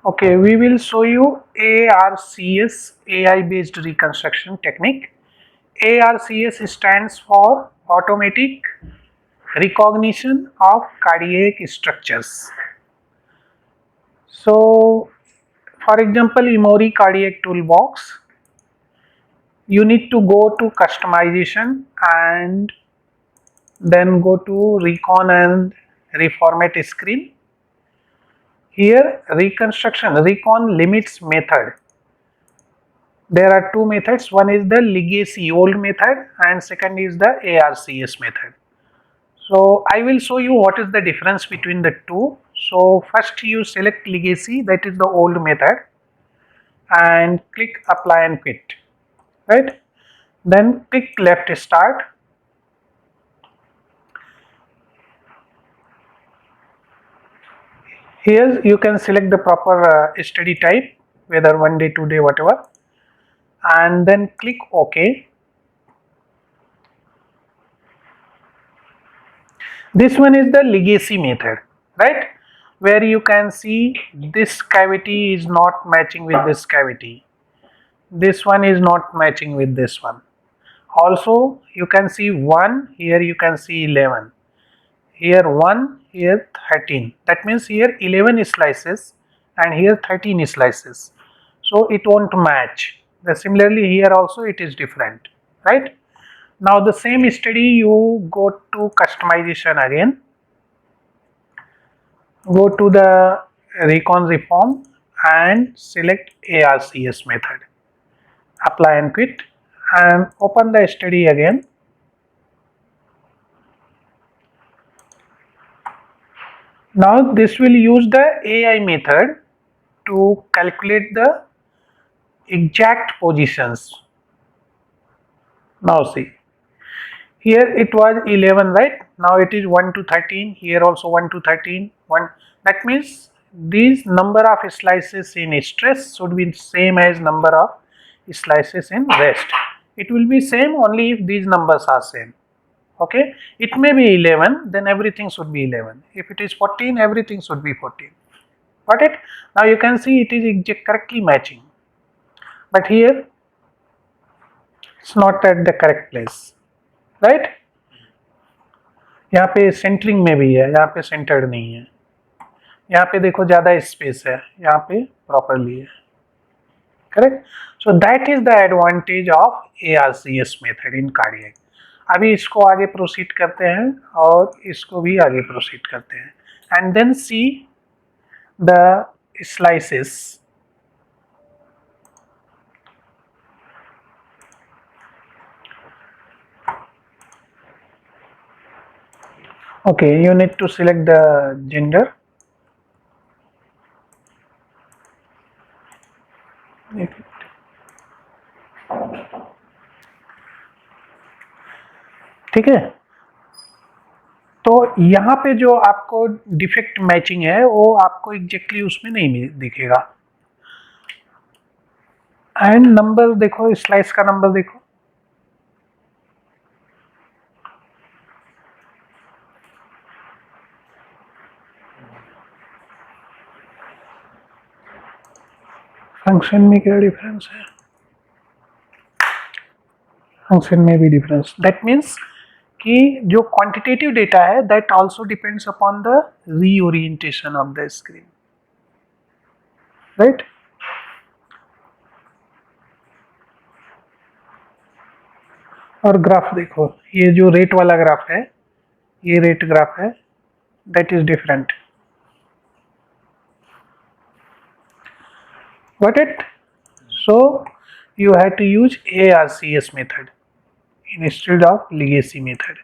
Okay, we will show you ARCS, AI based reconstruction technique. ARCS stands for automatic recognition of cardiac structures. So, for example, Emory cardiac toolbox, you need to go to customization and then go to recon and reformat screen. Here recon limits method. There are two methods. One is the legacy old method and second is the ARCS method. So I will show you what is the difference between the two. So first you select legacy, that is the old method, and click apply and quit, right? Then click left start. Here you can select the proper study type, whether 1 day, 2 day, whatever, and then click OK. This one is the legacy method, right? Where you can see this cavity is not matching with this cavity. This one is not matching with this one. Also, you can see 1, here you can see 11. Here 1, here 13. That means here 11 slices and here 13 slices. So it won't match. Similarly, here also it is different, right? Now the same study, you go to customization again, go to the recon reform and select ARCS method, apply and quit, and open the study again. Now this will use the AI method to calculate the exact positions. Now see, here it was 11, right? Now it is 1 to 13, here also 1 to 13, 1. That means these number of slices in stress should be same as number of slices in rest. It will be same only if these numbers are same. Okay, it may be 11, then everything should be 11. If it is 14, everything should be 14. Got it? Now you can see it is correctly matching, but here it's not at the correct place, right? यहाँ पे centering में भी है, यहाँ पे centred नहीं है, यहाँ पे देखो ज़्यादा स्पेस है, यहाँ पे प्रॉपरली है, correct? So that is the advantage of ARCS method in cardiac. अभी इसको आगे प्रोसीड करते हैं और इसको भी आगे प्रोसीड करते हैं and then see the slices. Okay, you need to select the gender. ठीक है, तो यहाँ पे जो आपको डिफेक्ट मैचिंग है वो आपको एग्जैक्टली उसमें नहीं दिखेगा. एंड नंबर देखो, स्लाइस का नंबर देखो, फंक्शन में क्या डिफरेंस है, फंक्शन में भी डिफरेंस. दैट मीन्स कि जो क्वांटिटेटिव डेटा है that also depends upon the reorientation of the screen, right? और ग्राफ देखो, ये जो रेट वाला ग्राफ है, ये रेट ग्राफ है, that is different. Got it? So you have to use ARCS method instead of legacy method.